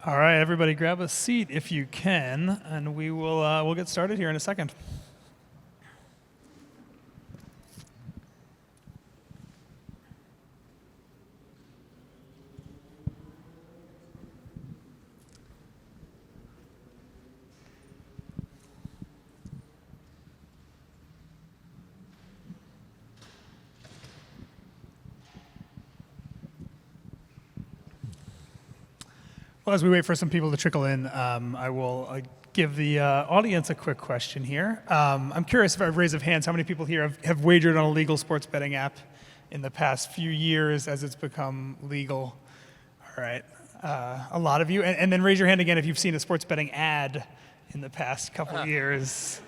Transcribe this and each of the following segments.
All right, everybody grab a seat if you can, and we'll get started here in a second. Well, as we wait for some people to trickle in, I will give the audience a quick question here. I'm curious, if I raise of hands, how many people here have wagered on a legal sports betting app in the past few years as it's become legal? All right, a lot of you. And then raise your hand again if you've seen a sports betting ad in the past couple of years.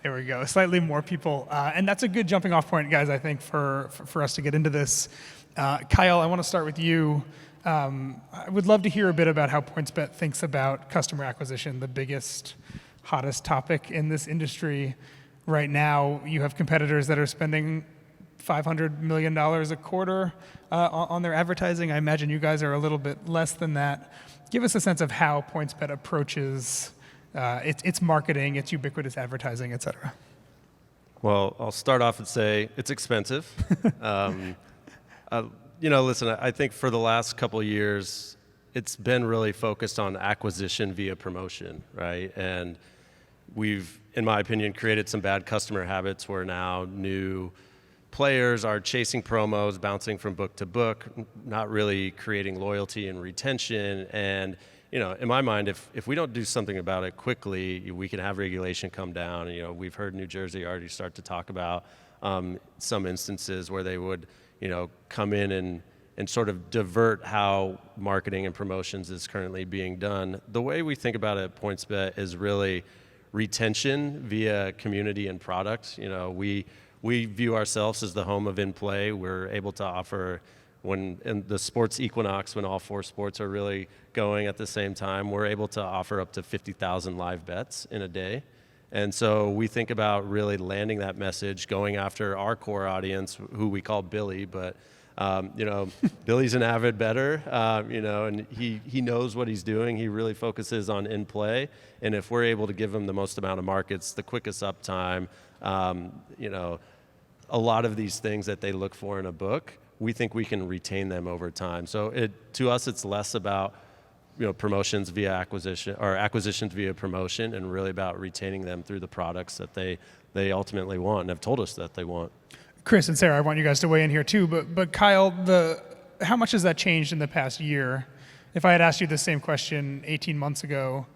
There we go, slightly more people. And that's a good jumping off point, guys, I think, for us to get into this. Kyle, I want to start with you. I would love to hear a bit about how PointsBet thinks about customer acquisition, the biggest, hottest topic in this industry right now. You have competitors that are spending $500 million a quarter on their advertising. I imagine you guys are a little bit less than that. Give us a sense of how PointsBet approaches its marketing, its ubiquitous advertising, et cetera. Well, I'll start off and say it's expensive. Listen, I think for the last couple of years, it's been really focused on acquisition via promotion, right? And we've, in my opinion, created some bad customer habits where now new players are chasing promos, bouncing from book to book, not really creating loyalty and retention. And, in my mind, if we don't do something about it quickly, we can have regulation come down. We've heard New Jersey already start to talk about some instances where they would come in and sort of divert how marketing and promotions is currently being done. The way we think about it at PointsBet is really retention via community and product. We view ourselves as the home of in-play. We're able to offer, when in the sports equinox, when all four sports are really going at the same time, we're able to offer up to 50,000 live bets in a day. And so we think about really landing that message, going after our core audience, who we call Billy, but Billy's an avid bettor, and he knows what he's doing. He really focuses on in-play, and if we're able to give him the most amount of markets, the quickest uptime, a lot of these things that they look for in a book, we think we can retain them over time. So to us, it's less about promotions via acquisition or acquisitions via promotion, and really about retaining them through the products that they ultimately want and have told us that they want. Chris and Sarah, I want you guys to weigh in here too, but Kyle, how much has that changed in the past year? If I had asked you the same question 18 months ago,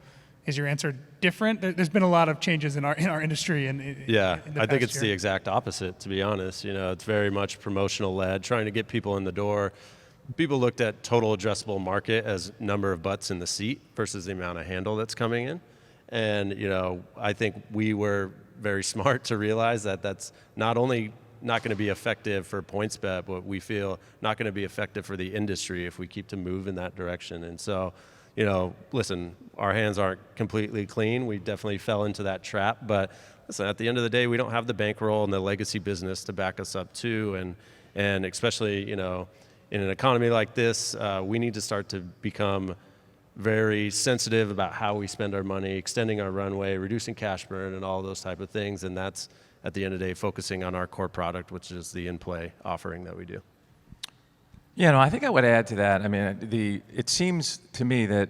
is your answer different? There's been a lot of changes in our industry. I think it's the exact opposite, to be honest. It's very much promotional led, trying to get people in the door. People looked at total addressable market as number of butts in the seat versus the amount of handle that's coming in. And, I think we were very smart to realize that that's not only not going to be effective for PointsBet, but we feel not going to be effective for the industry if we keep to move in that direction. And so, listen, our hands aren't completely clean. We definitely fell into that trap. But listen, at the end of the day, we don't have the bankroll and the legacy business to back us up too. And especially, in an economy like this, we need to start to become very sensitive about how we spend our money, extending our runway, reducing cash burn, and all those type of things. And that's, at the end of the day, focusing on our core product, which is the in-play offering that we do. I think I would add to that. I mean, it seems to me that,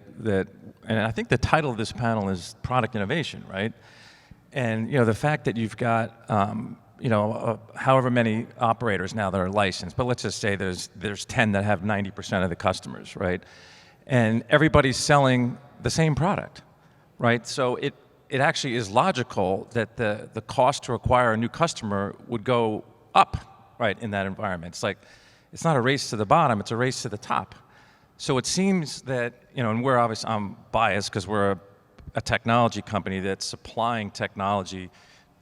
and I think the title of this panel is product innovation, right? And, the fact that you've got, however many operators now that are licensed, but let's just say there's 10 that have 90% of the customers, right? And everybody's selling the same product, right? So it actually is logical that the cost to acquire a new customer would go up, right, in that environment. It's like, it's not a race to the bottom, it's a race to the top. So it seems that, and we're obviously, I'm biased because we're a technology company that's supplying technology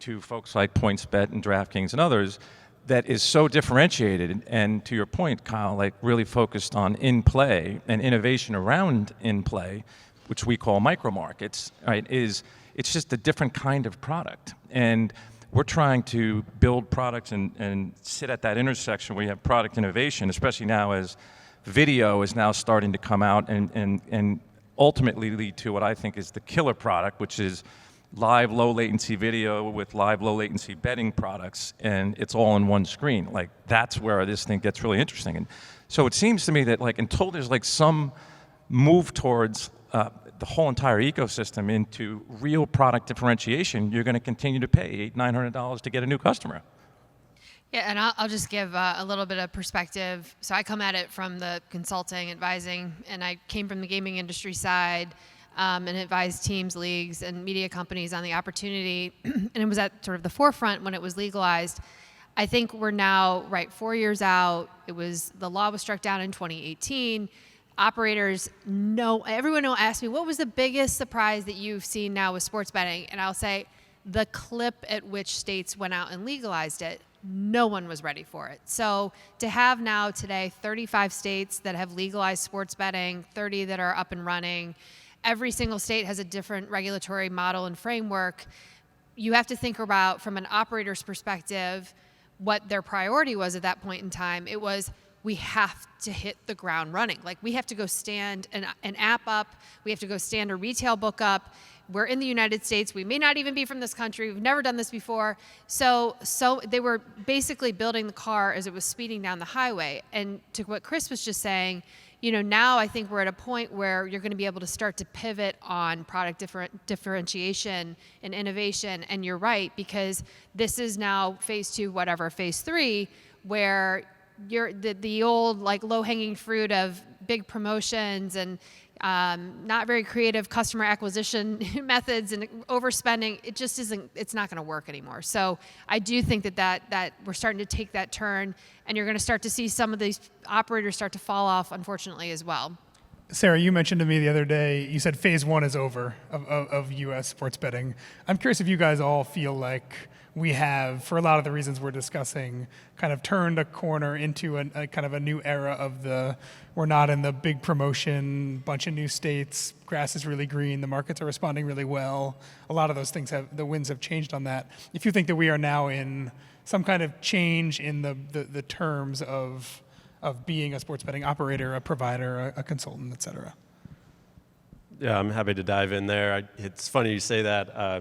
to folks like PointsBet and DraftKings and others that is so differentiated, and to your point, Kyle, like really focused on in-play and innovation around in-play, which we call micro markets, right, it's just a different kind of product. And we're trying to build products and sit at that intersection where you have product innovation, especially now as video is now starting to come out, and ultimately lead to what I think is the killer product, which is live low latency video with live low latency betting products, and it's all on one screen. Like, that's where this thing gets really interesting. And so it seems to me that, like, until there's like some move towards the whole entire ecosystem into real product differentiation, you're going to continue to pay $800-900 to get a new customer. Yeah, and I'll just give a little bit of perspective. So I come at it from the consulting, advising, and I came from the gaming industry side and advised teams, leagues, and media companies on the opportunity. And it was at sort of the forefront when it was legalized. I think we're now, 4 years out. The law was struck down in 2018. Operators know, everyone will ask me, what was the biggest surprise that you've seen now with sports betting? And I'll say, the clip at which states went out and legalized it. No one was ready for it. So to have now today 35 states that have legalized sports betting, 30 that are up and running, every single state has a different regulatory model and framework. You have to think about, from an operator's perspective, what their priority was at that point in time. It was, we have to hit the ground running. Like, we have to go stand an app up. We have to go stand a retail book up. We're in the United States. We may not even be from this country. We've never done this before. So they were basically building the car as it was speeding down the highway. And to what Chris was just saying, now I think we're at a point where you're going to be able to start to pivot on product differentiation and innovation. And you're right, because this is now phase 2, phase 3, where you're the old, like, low-hanging fruit of big promotions and not very creative customer acquisition methods and overspending. It just isn't. It's not going to work anymore. So I do think that we're starting to take that turn, and you're going to start to see some of these operators start to fall off, unfortunately, as well. Sarah, you mentioned to me the other day, you said phase 1 is over of U.S. sports betting. I'm curious if you guys all feel like we have, for a lot of the reasons we're discussing, kind of turned a corner into a kind of a new era of we're not in the big promotion, bunch of new states, grass is really green, the markets are responding really well. A lot of those things the winds have changed on that. If you think that we are now in some kind of change in the terms of being a sports betting operator, a provider, a consultant, et cetera. Yeah, I'm happy to dive in there. It's funny you say that.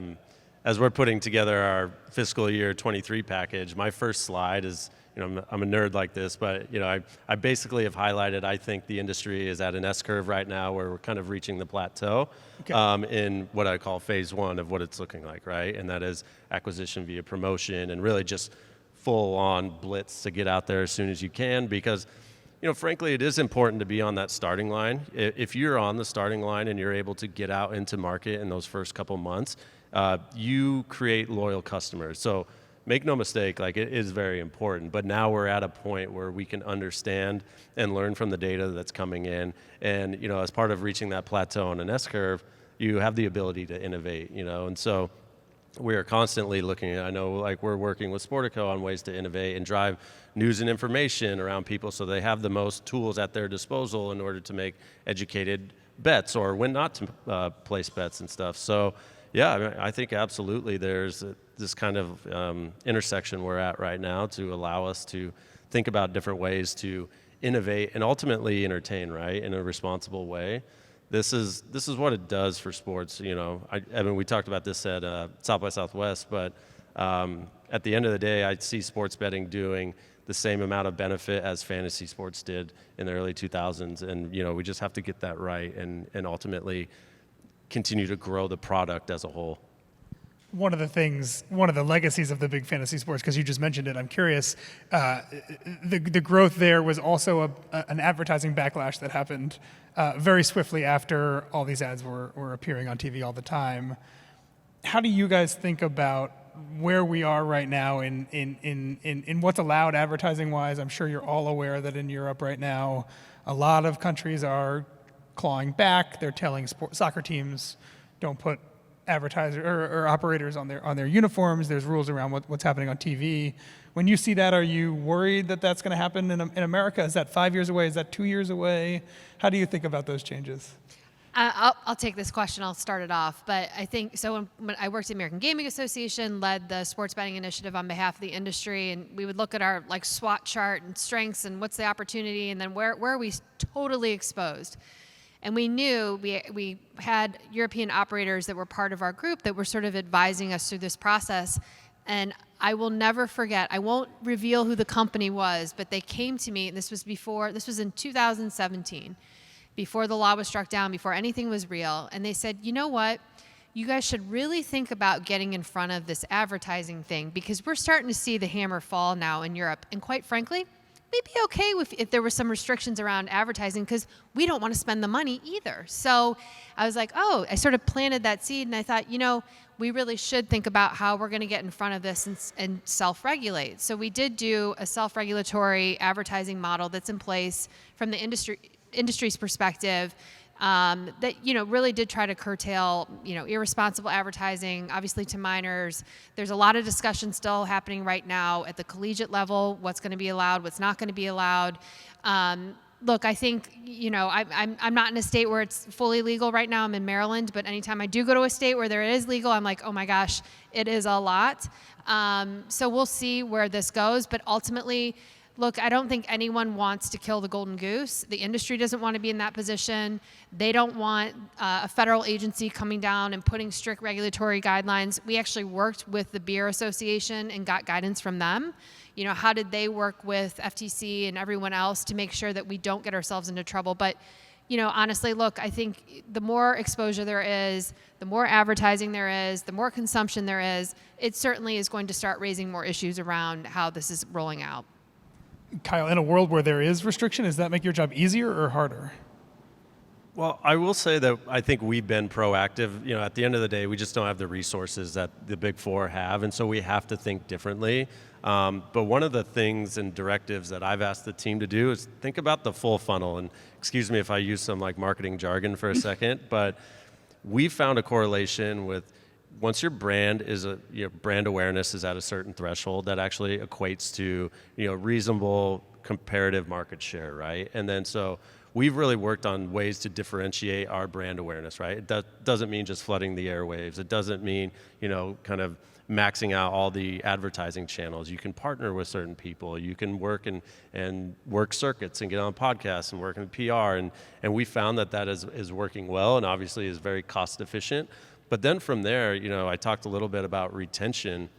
As we're putting together our fiscal year 23 package, my first slide is, I'm a nerd like this, but I basically have highlighted, I think the industry is at an S-curve right now where we're kind of reaching the plateau in what I call phase 1 of what it's looking like, right? And that is acquisition via promotion and really just full-on blitz to get out there as soon as you can, because frankly, it is important to be on that starting line. If you're on the starting line and you're able to get out into market in those first couple months, you create loyal customers. So make no mistake, like, it is very important. But now we're at a point where we can understand and learn from the data that's coming in. And as part of reaching that plateau on an S-curve, you have the ability to innovate. And so we are constantly looking at, I know, like, we're working with Sportico on ways to innovate and drive news and information around people so they have the most tools at their disposal in order to make educated bets or when not to place bets and stuff. So yeah, I think absolutely there's this kind of intersection we're at right now to allow us to think about different ways to innovate and ultimately entertain, right, in a responsible way. This is what it does for sports. Eben, we talked about this at South by Southwest, but at the end of the day, I see sports betting doing the same amount of benefit as fantasy sports did in the early 2000s, and we just have to get that right and ultimately continue to grow the product as a whole. One of the legacies of the big fantasy sports, because you just mentioned it, I'm curious, the growth there was also an advertising backlash that happened very swiftly after all these ads were appearing on TV all the time. How do you guys think about where we are right now in what's allowed advertising-wise? I'm sure you're all aware that in Europe right now, a lot of countries are clawing back. They're telling soccer teams, don't put advertisers or operators on their uniforms. There's rules around what's happening on TV. When you see that, are you worried that that's going to happen in America? Is that 5 years away? Is that 2 years away? How do you think about those changes? I'll take this question. I'll start it off. But I think, so when I worked at the American Gaming Association, led the sports betting initiative on behalf of the industry, and we would look at our SWOT chart and strengths and what's the opportunity, and then where are we totally exposed. And we knew we had European operators that were part of our group that were sort of advising us through this process. And I will never forget, I won't reveal who the company was, but they came to me, and this was in 2017, before the law was struck down, before anything was real. And they said, you know what? You guys should really think about getting in front of this advertising thing, because we're starting to see the hammer fall now in Europe. And quite frankly, we'd be okay if there were some restrictions around advertising, because we don't want to spend the money either. So I was like, oh, I sort of planted that seed, and I thought, we really should think about how we're going to get in front of this and self-regulate. So we did do a self-regulatory advertising model that's in place from the industry's perspective, that really did try to curtail irresponsible advertising, obviously, to minors. There's a lot of discussion still happening right now at the collegiate level, what's going to be allowed, what's not going to be allowed. Look, I think I'm not in a state where it's fully legal right now. I'm in Maryland, but anytime I do go to a state where there is legal, I'm like, oh my gosh, it is a lot. So we'll see where this goes, but ultimately, look, I don't think anyone wants to kill the golden goose. The industry doesn't want to be in that position. They don't want a federal agency coming down and putting strict regulatory guidelines. We actually worked with the Beer Association and got guidance from them. How did they work with FTC and everyone else to make sure that we don't get ourselves into trouble? But, honestly, look, I think the more exposure there is, the more advertising there is, the more consumption there is, it certainly is going to start raising more issues around how this is rolling out. Kyle, in a world where there is restriction, does that make your job easier or harder? Well, I will say that I think we've been proactive. At the end of the day, we just don't have the resources that the Big Four have, and so we have to think differently. But one of the things and directives that I've asked the team to do is think about the full funnel. And excuse me if I use some marketing jargon for a second, but we found a correlation with once your brand brand awareness is at a certain threshold, that actually equates to reasonable comparative market share, right? And then so we've really worked on ways to differentiate our brand awareness, right? That doesn't mean just flooding the airwaves. It doesn't mean kind of maxing out all the advertising channels. You can partner with certain people. You can work and work circuits and get on podcasts and work in PR. And we found that is working well and obviously is very cost efficient. But then from there, I talked a little bit about retention.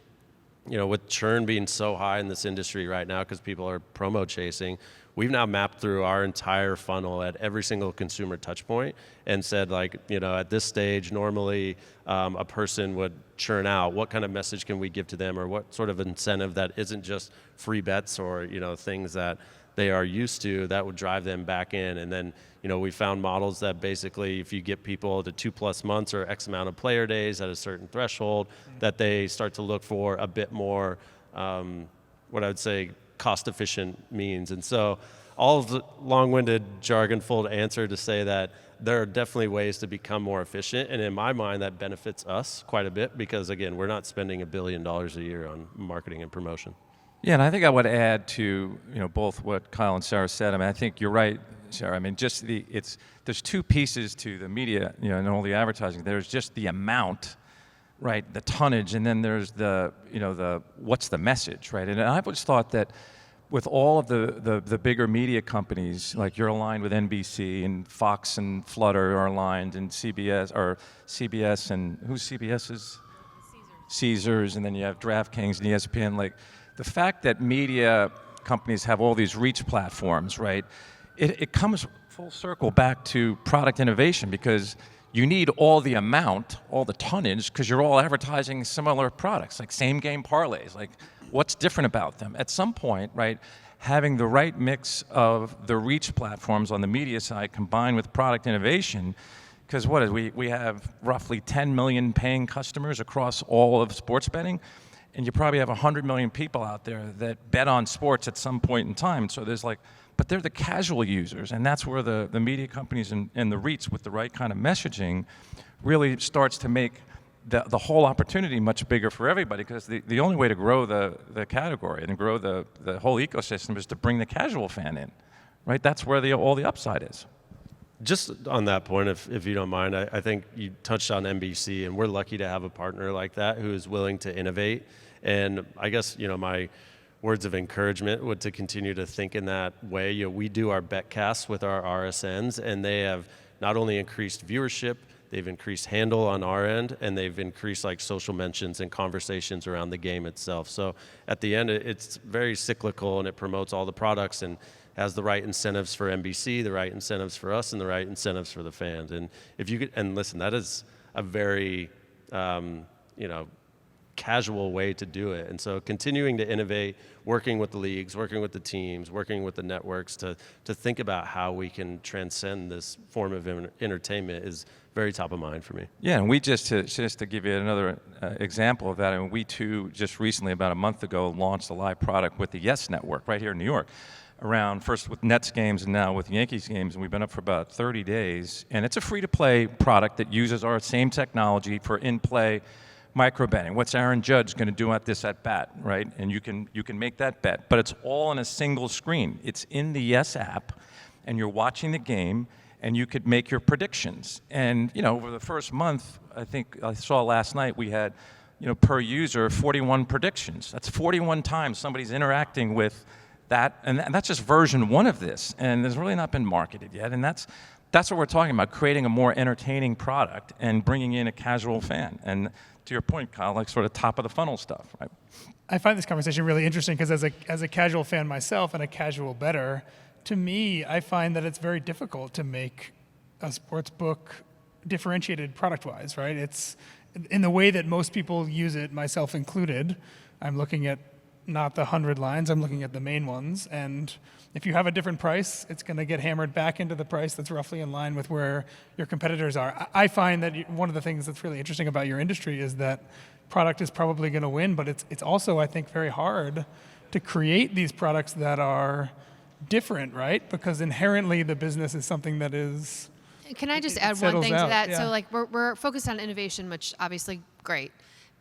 With churn being so high in this industry right now because people are promo chasing, we've now mapped through our entire funnel at every single consumer touch point and said, at this stage, normally a person would churn out. What kind of message can we give to them, or what sort of incentive that isn't just free bets or, things that they are used to that would drive them back in. And then, we found models that basically if you get people to 2+ months or X amount of player days at a certain threshold, that they start to look for a bit more, what I would say, cost-efficient means. And so all of the long-winded, jargon-full answer to say that there are definitely ways to become more efficient. And in my mind, that benefits us quite a bit because, again, we're not spending $1 billion a year on marketing and promotion. Yeah, and I think I would add to both what Kyle and Sara said. I think you're right, Sara. just there's two pieces to the media, and all the advertising. There's just the amount, right, the tonnage, and then there's the what's the message, right? And I've always thought that with all of the bigger media companies, like you're aligned with NBC and Fox and Flutter are aligned, and CBS and who's CBS's? Caesars, and then you have DraftKings and ESPN. The fact that media companies have all these reach platforms, right? It comes full circle back to product innovation because you need all the amount, all the tonnage, because you're all advertising similar products, like same game parlays. What's different about them? At some point, right, having the right mix of the reach platforms on the media side combined with product innovation, because we have roughly 10 million paying customers across all of sports betting, and you probably have 100 million people out there that bet on sports at some point in time. So there's but they're the casual users, and that's where the media companies and the REITs with the right kind of messaging really starts to make the whole opportunity much bigger for everybody, because the only way to grow the category and grow the whole ecosystem is to bring the casual fan in, right? That's where all the upside is. Just on that point, if you don't mind, I think you touched on NBC, and we're lucky to have a partner like that who is willing to innovate. And I guess, my words of encouragement would to continue to think in that way. We do our betcasts with our RSNs, and they have not only increased viewership, they've increased handle on our end, and they've increased like social mentions and conversations around the game itself. So at the end, it's very cyclical, and it promotes all the products and has the right incentives for NBC, the right incentives for us, and the right incentives for the fans. And if you could, and listen, that is a very, casual way to do it. And so continuing to innovate, working with the leagues, working with the teams, working with the networks to think about how we can transcend this form of entertainment is very top of mind for me. Yeah, and we just to give you another example of that, and we too just recently, about a month ago, launched a live product with the Yes Network right here in New York, around first with Nets games and now with Yankees games, and we've been up for about 30 days. And it's a free-to-play product that uses our same technology for in-play micro betting. What's Aaron Judge going to do at this at bat, right? And you can make that bet, but it's all on a single screen. It's in the Yes app, and you're watching the game, and you could make your predictions. And over the first month, I think I saw last night we had, per user, 41 predictions. That's 41 times somebody's interacting with that, and that's just version 1 of this, and it's really not been marketed yet. And that's what we're talking about: creating a more entertaining product and bringing in a casual fan. And to your point, Kyle, like sort of top of the funnel stuff, right? I find this conversation really interesting because as a casual fan myself and a casual bettor, to me, I find that it's very difficult to make a sports book differentiated product-wise, right? It's in the way that most people use it, myself included. I'm looking at not the 100 lines, I'm looking at the main ones, and if you have a different price, it's going to get hammered back into the price that's roughly in line with where your competitors are. I find that one of the things that's really interesting about your industry is that product is probably going to win, but it's also, I think, very hard to create these products that are different, right? Because inherently the business is something that is... Can I just add one thing to that? Yeah. So like we're focused on innovation, which obviously great,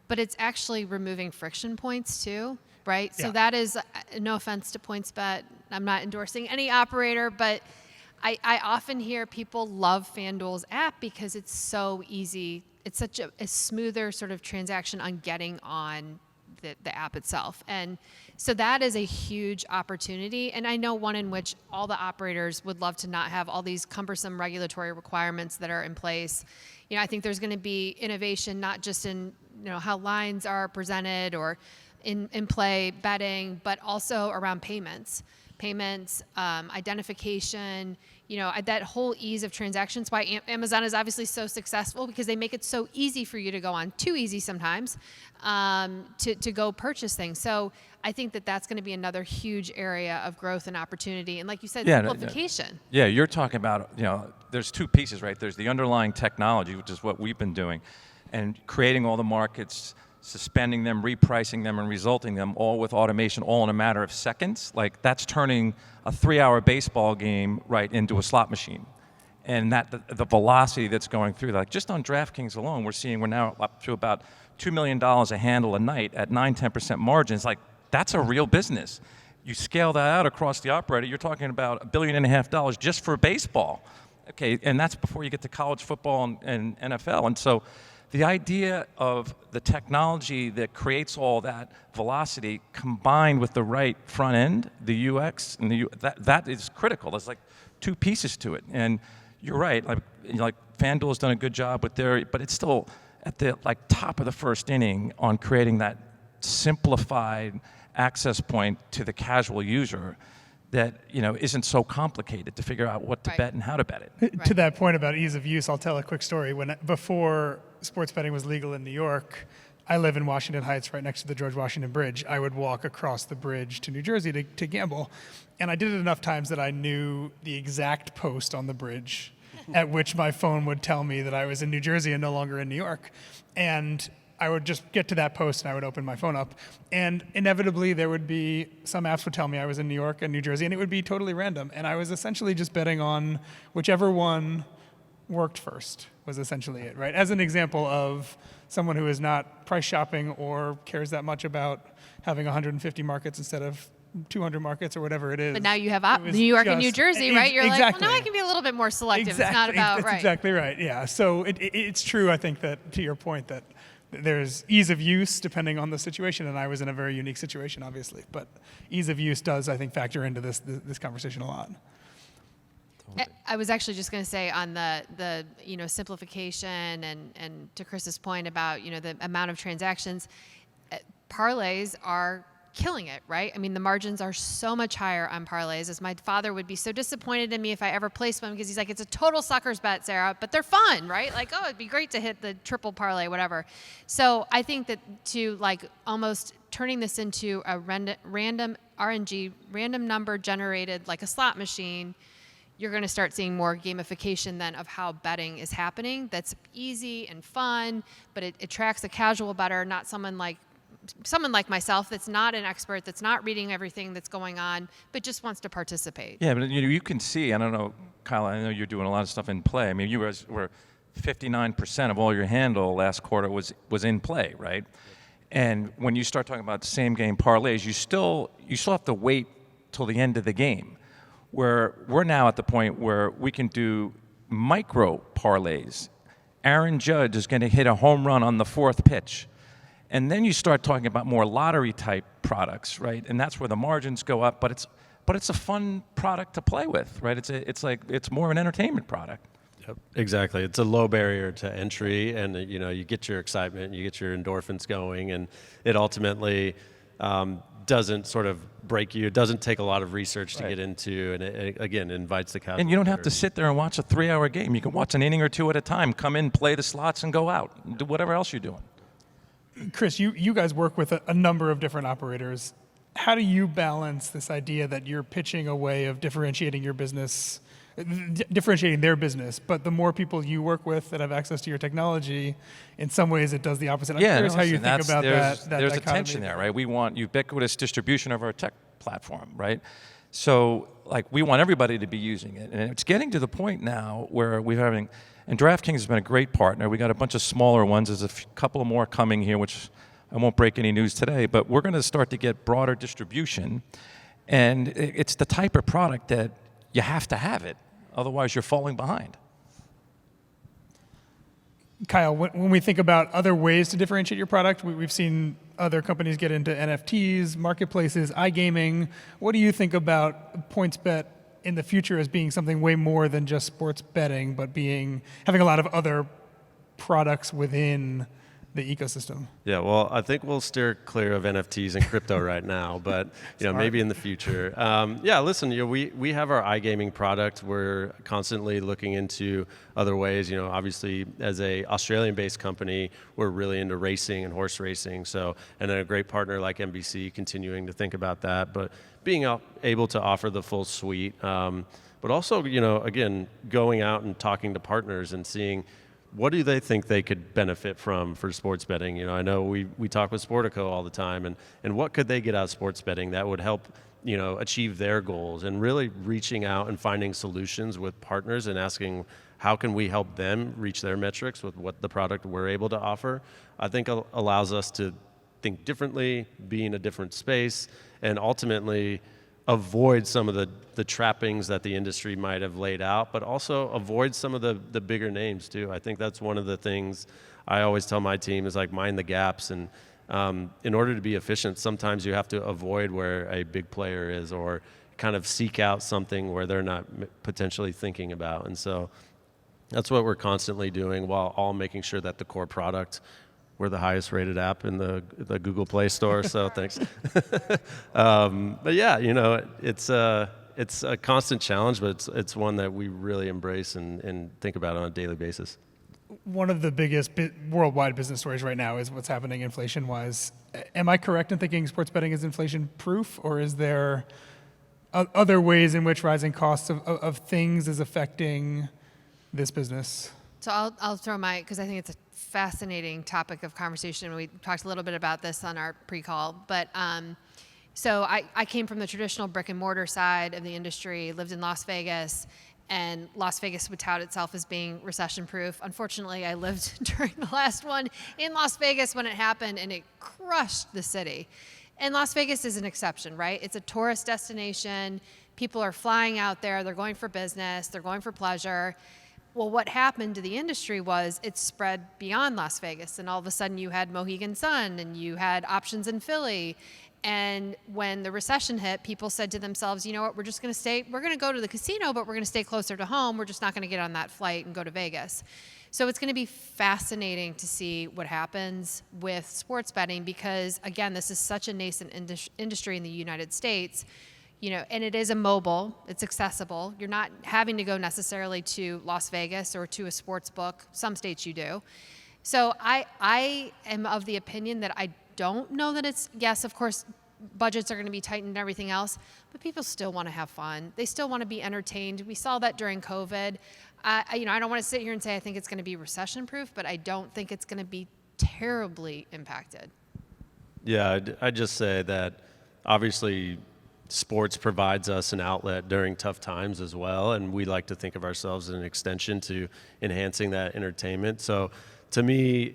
but it's actually removing friction points too, right? Yeah. So that is, no offense to PointsBet, I'm not endorsing any operator, but I often hear people love FanDuel's app because it's so easy. It's such a smoother sort of transaction on getting on the app itself. And so that is a huge opportunity. And I know one in which all the operators would love to not have all these cumbersome regulatory requirements that are in place. I think there's going to be innovation, not just in how lines are presented or in play betting, but also around payments, identification, that whole ease of transactions. Why Amazon is obviously so successful, because they make it so easy for you to go on, too easy sometimes, to go purchase things. So I think that's going to be another huge area of growth and opportunity. And like you said, simplification. Yeah, you're talking about, there's two pieces, right? There's the underlying technology, which is what we've been doing, and creating all the markets, suspending them, repricing them, and resulting them all with automation, all in a matter of seconds. Like, that's turning a 3-hour baseball game right into a slot machine. And the velocity that's going through, like just on DraftKings alone, we're now up to about $2 million a handle a night at 9-10% margins. Like, that's a real business. You scale that out across the operator, you're talking about $1.5 billion just for baseball. Okay, and that's before you get to college football and NFL. And so the idea of the technology that creates all that velocity combined with the right front end, the UX, and that is critical. There's like two pieces to it. And you're right, like FanDuel has done a good job with but it's still at the top of the first inning on creating that simplified access point to the casual user that isn't so complicated to figure out what to bet and how to bet it. Right. To that point about ease of use, I'll tell a quick story. Before sports betting was legal in New York, I live in Washington Heights, right next to the George Washington Bridge. I would walk across the bridge to New Jersey to gamble, and I did it enough times that I knew the exact post on the bridge at which my phone would tell me that I was in New Jersey and no longer in New York. And I would just get to that post and I would open my phone up, and inevitably there would be some apps would tell me I was in New York and New Jersey, and it would be totally random. And I was essentially just betting on whichever one worked first was essentially it, right? As an example of someone who is not price shopping or cares that much about having 150 markets instead of 200 markets or whatever it is. But now you have New York and New Jersey, right? You're like, well, now I can be a little bit more selective. Exactly. It's not about, That's right. exactly right, yeah. So it's true, I think, that to your point, that there's ease of use depending on the situation, and I was in a very unique situation, obviously. But ease of use does, I think, factor into this conversation a lot. I was actually just going to say on the simplification and to Chris's point about the amount of transactions, parlays are killing it, right? I mean, the margins are so much higher on parlays. As my father would be so disappointed in me if I ever placed one, because he's like, it's a total sucker's bet, Sarah, but they're fun, right? Like, oh, it'd be great to hit the triple parlay, whatever. So I think that to almost turning this into a random RNG, random number generated like a slot machine, you're going to start seeing more gamification then of how betting is happening. That's easy and fun, but it attracts a casual bettor, not someone like myself that's not an expert, that's not reading everything that's going on, but just wants to participate. Yeah, but you can see, I don't know, Kyle, I know you're doing a lot of stuff in play. I mean, you were 59% of all your handle last quarter was in play, right? And when you start talking about same game parlays, you still have to wait till the end of the game. Where we're now at the point where we can do micro parlays. Aaron Judge is going to hit a home run on the fourth pitch. And then you start talking about more lottery type products, right? And that's where the margins go up, but it's a fun product to play with, right? It's more of an entertainment product. Yep, exactly. It's a low barrier to entry, and you get your excitement, you get your endorphins going, and it ultimately doesn't sort of break you. It doesn't take a lot of research to get into, and it again invites the casual. And you don't have to sit there and watch a 3-hour game. You can watch an inning or two at a time. Come in, play the slots, and go out. And do whatever else you're doing. Chris, you guys work with a number of different operators. How do you balance this idea that you're pitching a way of differentiating your business, differentiating their business, but the more people you work with that have access to your technology, in some ways it does the opposite. I'm curious how you think about that. There's a tension there, right? We want ubiquitous distribution of our tech platform, right? So, we want everybody to be using it. And it's getting to the point now where we're having, and DraftKings has been a great partner. We got a bunch of smaller ones. There's a couple of more coming here, which I won't break any news today, but we're going to start to get broader distribution. And it's the type of product that you have to have it. Otherwise, you're falling behind. Kyle, when we think about other ways to differentiate your product, we've seen other companies get into NFTs, marketplaces, iGaming. What do you think about PointsBet in the future as being something way more than just sports betting, but having a lot of other products within the ecosystem? Yeah, well, I think we'll steer clear of NFTs and crypto right now, but maybe in the future. Listen, we have our iGaming product. We're constantly looking into other ways. Obviously, as a Australian-based company, we're really into racing and horse racing. So, and then a great partner like NBC, continuing to think about that, but being able to offer the full suite. But also, again, going out and talking to partners and seeing what do they think they could benefit from for sports betting? I know we talk with Sportico all the time, and what could they get out of sports betting that would help, achieve their goals, and really reaching out and finding solutions with partners and asking how can we help them reach their metrics with what the product we're able to offer, I think allows us to think differently, be in a different space, and ultimately avoid some of the trappings that the industry might have laid out, but also avoid some of the bigger names too. I think that's one of the things I always tell my team is mind the gaps. And in order to be efficient, sometimes you have to avoid where a big player is, or kind of seek out something where they're not potentially thinking about. And so that's what we're constantly doing, while all making sure that the core product, we're the highest rated app in the Google Play Store, so thanks. But yeah, it's a constant challenge, but it's one that we really embrace and think about on a daily basis. One of the biggest worldwide business stories right now is what's happening inflation-wise. Am I correct in thinking sports betting is inflation-proof, or is there other ways in which rising costs of things is affecting this business? So I'll throw because I think it's a fascinating topic of conversation. We talked a little bit about this on our pre-call, but so I came from the traditional brick and mortar side of the industry, lived in Las Vegas, and Las Vegas would tout itself as being recession-proof. Unfortunately, I lived during the last one in Las Vegas when it happened, and it crushed the city. And Las Vegas is an exception, right? It's a tourist destination. People are flying out there. They're going for business. They're going for pleasure. Well, what happened to the industry was it spread beyond Las Vegas, and all of a sudden you had Mohegan Sun, and you had options in Philly, And when the recession hit, people said to themselves, you know what, we're going to go to the casino, but we're going to stay closer to home. We're just not going to get on that flight and go to Vegas. So it's going to be fascinating to see what happens with sports betting because, again, this is such a nascent industry in the United States, and it is it's accessible. You're not having to go necessarily to Las Vegas or to a sports book. Some states you do. So I am of the opinion that I don't know that yes, of course, budgets are going to be tightened and everything else, but people still want to have fun. They still want to be entertained. We saw that during COVID. I don't want to sit here and say I think it's going to be recession-proof, but I don't think it's going to be terribly impacted. Yeah, I'd just say that obviously sports provides us an outlet during tough times as well, and we like to think of ourselves as an extension to enhancing that entertainment. So to me,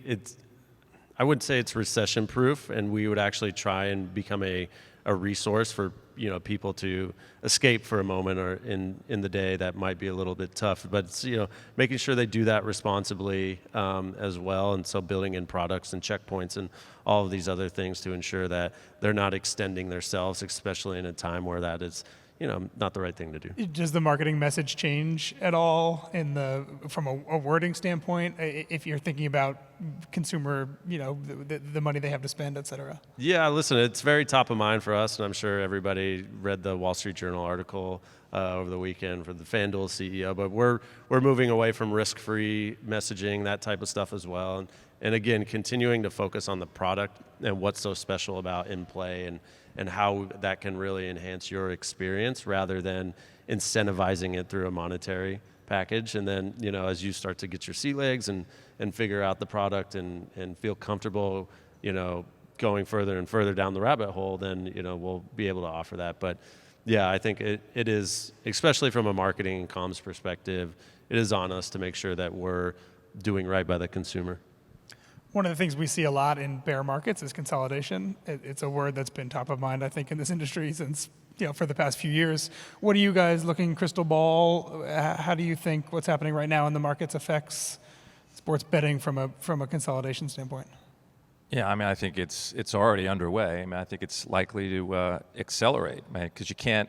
I wouldn't say it's recession-proof, and we would actually try and become a resource for people to escape for a moment or in the day that might be a little bit tough. But it's, making sure they do that responsibly as well, and so building in products and checkpoints and all of these other things to ensure that they're not extending themselves, especially in a time where that is not the right thing to do. Does the marketing message change at all from a wording standpoint, if you're thinking about consumer, the money they have to spend, et cetera? Yeah, listen, it's very top of mind for us, and I'm sure everybody read the Wall Street Journal article over the weekend for the FanDuel CEO, but we're moving away from risk-free messaging, that type of stuff as well. And again, continuing to focus on the product and what's so special about in-play and how that can really enhance your experience rather than incentivizing it through a monetary package. And then, as you start to get your sea legs and figure out the product and feel comfortable, going further and further down the rabbit hole, then, we'll be able to offer that. But yeah, I think it is, especially from a marketing and comms perspective, it is on us to make sure that we're doing right by the consumer. One of the things we see a lot in bear markets is consolidation. It's a word that's been top of mind, I think, in this industry since, for the past few years. What are you guys looking crystal ball? How do you think what's happening right now in the markets affects sports betting from a consolidation standpoint? Yeah, I think it's already underway. I think it's likely to accelerate, because you can't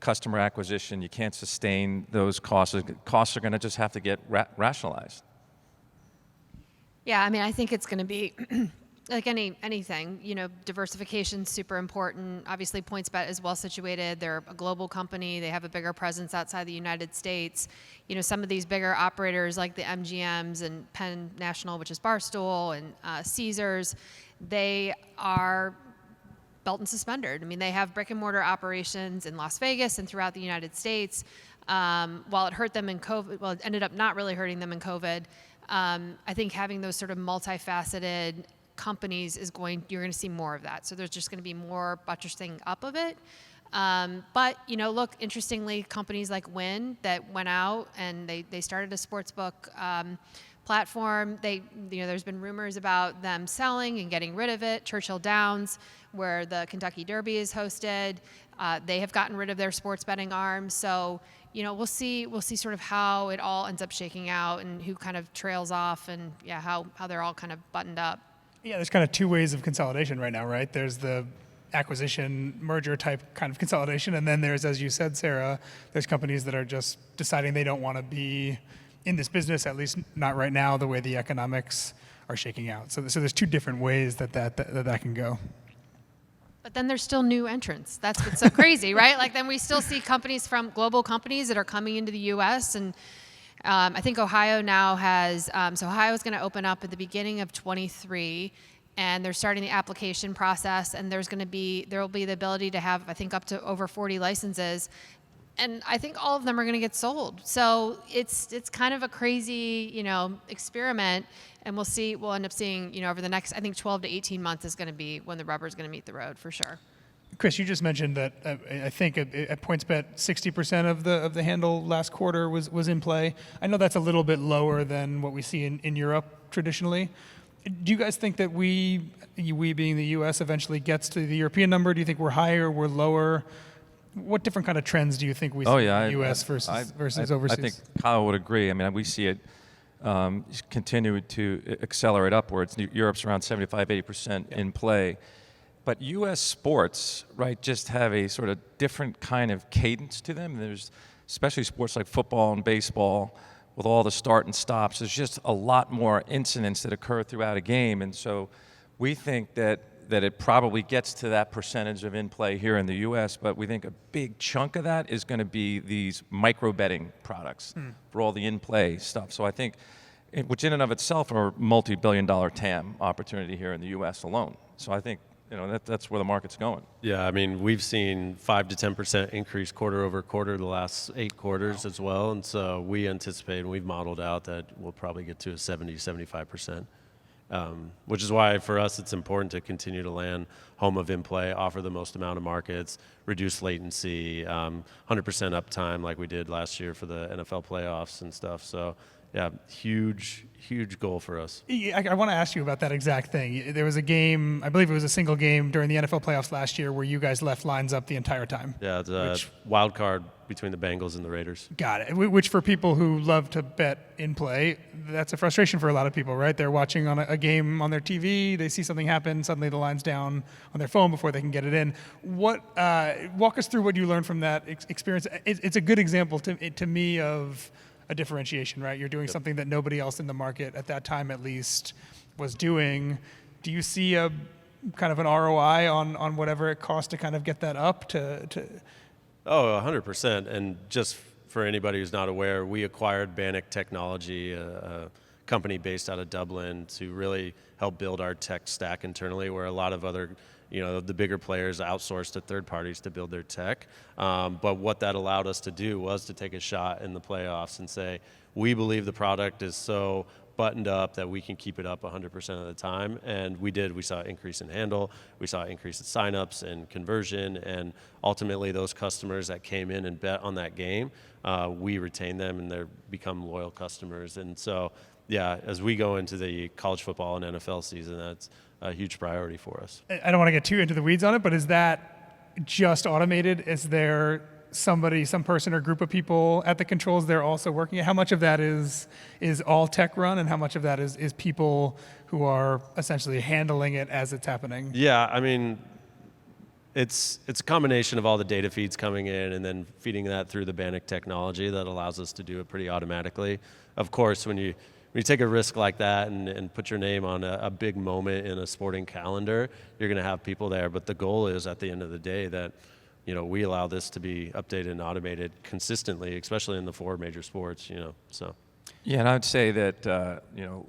customer acquisition, you can't sustain those costs. Costs are going to just have to get rationalized. Yeah, I think it's going to be like anything. Diversification is super important. Obviously, PointsBet is well situated. They're a global company. They have a bigger presence outside the United States. Some of these bigger operators like the MGMs and Penn National, which is Barstool, and Caesars, they are belt and suspended. They have brick and mortar operations in Las Vegas and throughout the United States. While it hurt them in COVID, it ended up not really hurting them in COVID. I think having those sort of multifaceted companies you're going to see more of that. So there's just going to be more buttressing up of it. But, look, interestingly, companies like Wynn that went out and they started a sportsbook platform. There's been rumors about them selling and getting rid of it. Churchill Downs, where the Kentucky Derby is hosted, they have gotten rid of their sports betting arm. So, we'll see sort of how it all ends up shaking out and who kind of trails off and how they're all kind of buttoned up. Yeah, there's kind of two ways of consolidation right now, right? There's the acquisition merger type kind of consolidation, and then there's, as you said, Sara, there's companies that are just deciding they don't want to be in this business, at least not right now, the way the economics are shaking out. So there's two different ways that can go. But then there's still new entrants. That's what's so crazy, right? Like then we still see global companies that are coming into the U.S. and I think Ohio now has, so Ohio is going to open up at the beginning of 23, and they're starting the application process, and there will be the ability to have, I think, up to over 40 licenses, and I think all of them are going to get sold. So it's kind of a crazy, experiment, and we'll end up seeing, over the next, I think 12 to 18 months is going to be when the rubber is going to meet the road for sure. Chris, you just mentioned that I think at PointsBet, 60% of the handle last quarter was in play. I know that's a little bit lower than what we see in Europe traditionally. Do you guys think that we being the U.S. eventually gets to the European number? Do you think we're higher, we're lower? What different kind of trends do you think we see in the U.S. versus overseas? I think Kyle would agree. We see it continue to accelerate upwards. Europe's around 75-80% in play. But U.S. sports, right, just have a sort of different kind of cadence to them. There's, especially sports like football and baseball, with all the start and stops, there's just a lot more incidents that occur throughout a game. And so we think that it probably gets to that percentage of in-play here in the U.S., but we think a big chunk of that is going to be these micro-betting products for all the in-play stuff. So I think, which in and of itself are multi-billion-dollar TAM opportunity here in the U.S. alone. So I think that's where the market's going. Yeah, I mean, we've seen 5 to 10% increase quarter over quarter the last 8 quarters as well. And so we anticipate, and we've modeled out that we'll probably get to a 70 to 75%. Which is why for us it's important to continue to land home of in-play, offer the most amount of markets, reduce latency, 100% uptime like we did last year for the NFL playoffs and stuff. So yeah, huge goal for us. I want to ask you about that exact thing. There was a game, I believe it was a single game during the NFL playoffs last year where you guys left lines up the entire time. Yeah, it's a wild card between the Bengals and the Raiders. Got it. Which for people who love to bet in play, that's a frustration for a lot of people, right? They're watching on a game on their TV, they see something happen, suddenly the line's down on their phone before they can get it in. Walk us through what you learned from that experience. It's a good example to me of a differentiation, right? You're doing something that nobody else in the market at that time, at least, was doing. Do you see a kind of an ROI on whatever it costs to kind of get that up to? Oh, 100%. And just for anybody who's not aware, we acquired Bannock Technology, a company based out of Dublin, to really help build our tech stack internally, where a lot of other the bigger players outsource to third parties to build their tech. But what that allowed us to do was to take a shot in the playoffs and say, we believe the product is so buttoned up that we can keep it up 100% of the time. And we did. We saw an increase in handle. We saw an increase in signups and conversion. And ultimately, those customers that came in and bet on that game, we retained them and they're become loyal customers. And so, yeah, as we go into the college football and NFL season, that's a huge priority for us. I don't want to get too into the weeds on it, but is that just automated? Is there some person or group of people at the controls they're also working at? How much of that is all tech run, and how much of that is people who are essentially handling it as it's happening? Yeah, I mean, it's a combination of all the data feeds coming in and then feeding that through the Bannock technology that allows us to do it pretty automatically. Of course, when you take a risk like that and put your name on a big moment in a sporting calendar, you're going to have people there. But the goal is, at the end of the day, that we allow this to be updated and automated consistently, especially in the 4 major sports. So. Yeah, and I'd say that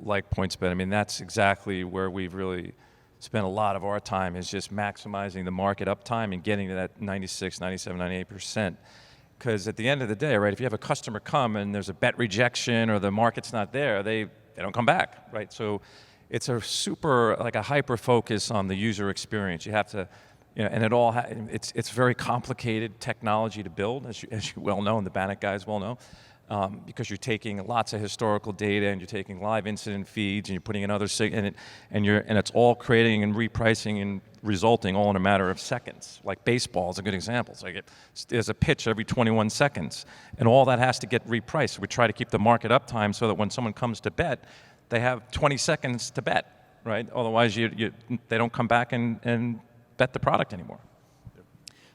like PointsBet, I mean, that's exactly where we've really spent a lot of our time, is just maximizing the market uptime and getting to that 96, 97, 98%. Because at the end of the day, right, if you have a customer come and there's a bet rejection or the market's not there, they don't come back, right? So it's a hyper focus on the user experience. You have to, and it's very complicated technology to build, as you well know, and the Bannock guys well know, because you're taking lots of historical data and you're taking live incident feeds and you're putting in other and it's all creating and repricing and resulting all in a matter of seconds. Like baseball is a good example. It's like there's a pitch every 21 seconds, and all that has to get repriced. So we try to keep the market uptime so that when someone comes to bet, they have 20 seconds to bet, right? Otherwise, they don't come back and bet the product anymore.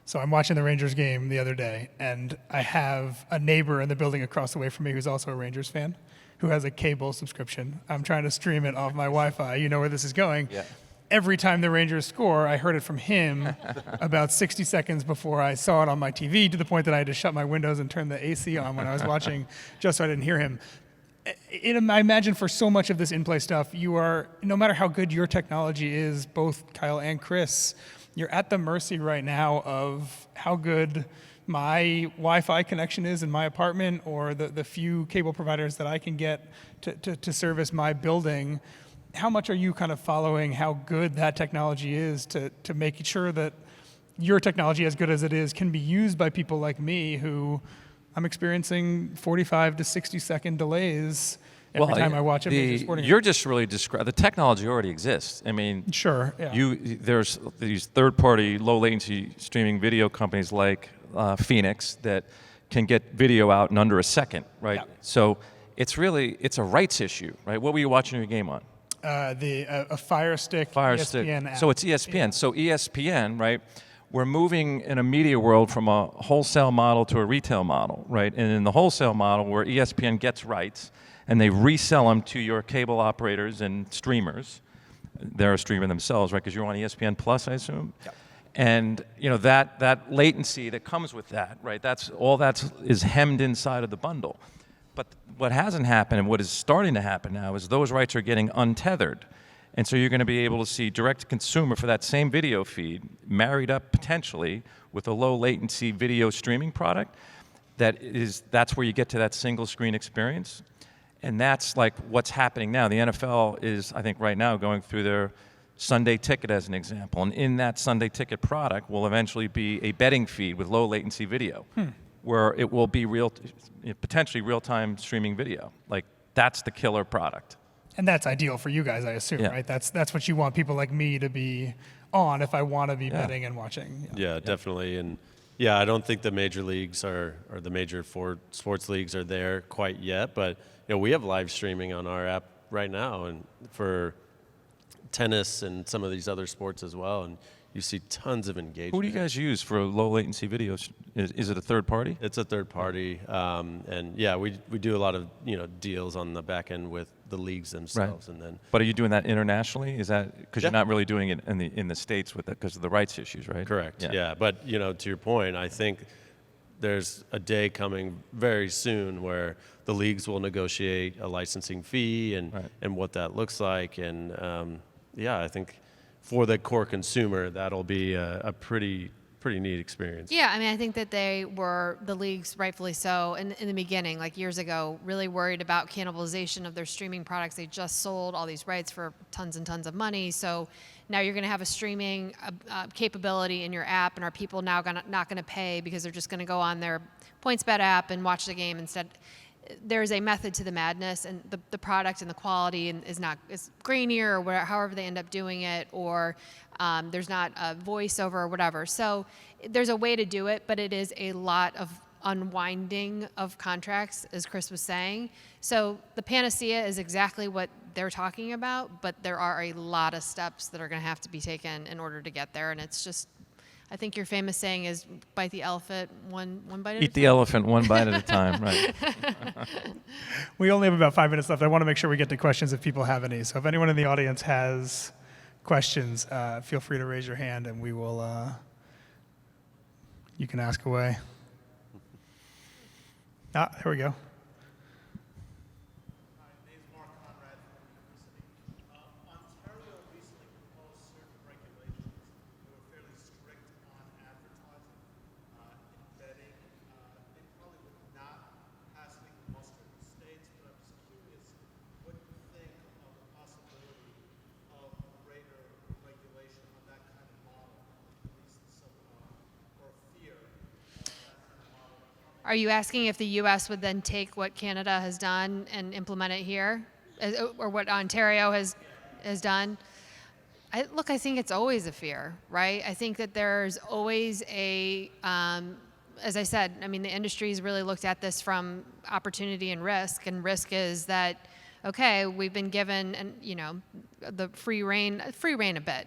So I'm watching the Rangers game the other day, and I have a neighbor in the building across the way from me who's also a Rangers fan, who has a cable subscription. I'm trying to stream it off my Wi-Fi. You know where this is going. Yeah. Every time the Rangers score, I heard it from him about 60 seconds before I saw it on my TV, to the point that I had to shut my windows and turn the AC on when I was watching, just so I didn't hear him. I imagine for so much of this in-play stuff, you are, no matter how good your technology is, both Kyle and Chris, you're at the mercy right now of how good my Wi-Fi connection is in my apartment, or the few cable providers that I can get to service my building. How much are you kind of following how good that technology is to make sure that your technology, as good as it is, can be used by people like me, who I'm experiencing 45 to 60 second delays every time I watch a major sporting event? You're just really the technology already exists. I mean, sure. Yeah. There's these third-party low latency streaming video companies like Phoenix that can get video out in under a second, right? Yeah. So it's a rights issue, right? What were you watching your game on? a Fire Stick ESPN app. So it's ESPN. Yeah. So ESPN, right? We're moving in a media world from a wholesale model to a retail model, right? And in the wholesale model, where ESPN gets rights and they resell them to your cable operators and streamers, they're a streamer themselves, right? Because you're on ESPN Plus, I assume. Yep. And that latency that comes with that, right? That's all that is hemmed inside of the bundle. But what hasn't happened and what is starting to happen now is those rights are getting untethered. And so you're going to be able to see direct-to-consumer for that same video feed married up potentially with a low-latency video streaming product. That's where you get to that single-screen experience. And that's like what's happening now. The NFL is, I think, right now going through their Sunday Ticket as an example. And in that Sunday Ticket product will eventually be a betting feed with low-latency video. Where it will be potentially real-time streaming video. Like, that's the killer product. And that's ideal for you guys, I assume, Yeah. right? That's what you want people like me to be on if I want to be betting and watching. Yeah, definitely. And yeah, I don't think the major leagues or the major four sports leagues are there quite yet. But we have live streaming on our app right now, and for tennis and some of these other sports as well. And you see tons of engagement. Who do you guys use for low latency videos? Is it a third party? It's a third party, and yeah, we do a lot of deals on the back end with the leagues themselves, and then. But are you doing that internationally? Is that because Yeah. you're not really doing it in the States with it because of the rights issues, right? Correct. Yeah, but to your point, I think there's a day coming very soon where the leagues will negotiate a licensing fee and what that looks like, and yeah, I think. For the core consumer, that'll be a pretty neat experience. Yeah, I mean, I think that the leagues, rightfully so, in the beginning, like years ago, really worried about cannibalization of their streaming products. They just sold all these rights for tons and tons of money. So now you're going to have a streaming capability in your app, and are people now not going to pay because they're just going to go on their PointsBet app and watch the game instead? There's a method to the madness, and the product and the quality is grainier, or however they end up doing it, or there's not a voiceover or whatever. So there's a way to do it, but it is a lot of unwinding of contracts, as Chris was saying. So the panacea is exactly what they're talking about, but there are a lot of steps that are going to have to be taken in order to get there, and it's just. I think your famous saying is bite the elephant one bite at a time. Eat the elephant one bite at a time, right? We only have about 5 minutes left. I want to make sure we get to questions if people have any. So if anyone in the audience has questions, feel free to raise your hand and we will, you can ask away. There we go. Are you asking if the U.S. would then take what Canada has done and implement it here, or what Ontario has done? I think it's always a fear, right? I think that there's always as I said, I mean, the industry's really looked at this from opportunity and risk is that, okay, we've been given, the free reign a bit.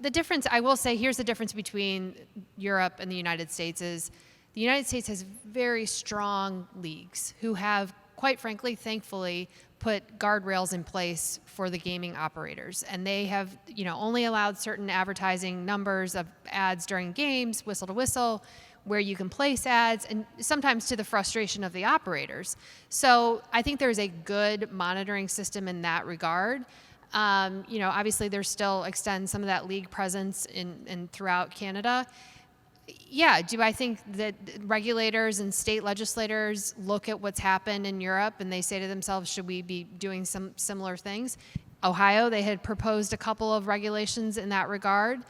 The difference, I will say, here's the difference between Europe and the United States is, the United States has very strong leagues who have, quite frankly, thankfully, put guardrails in place for the gaming operators. And they have, only allowed certain advertising numbers of ads during games, whistle to whistle, where you can place ads, and sometimes to the frustration of the operators. So I think there's a good monitoring system in that regard. Obviously, there's still extend some of that league presence in throughout Canada. Yeah, do I think that regulators and state legislators look at what's happened in Europe and they say to themselves, should we be doing some similar things? Ohio, they had proposed a couple of regulations in that regard.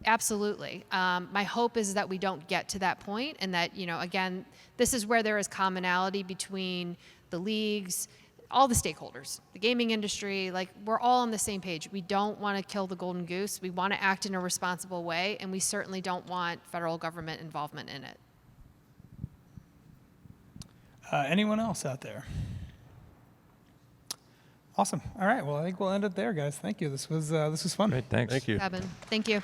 Absolutely. My hope is that we don't get to that point, and that, again, this is where there is commonality between the leagues, all the stakeholders, the gaming industry, like we're all on the same page. We don't want to kill the golden goose. We want to act in a responsible way, and we certainly don't want federal government involvement in it. Anyone else out there? Awesome. All right. Well, I think we'll end it there, guys. Thank you. This was fun. Great, thanks. Thank you. Eben, thank you.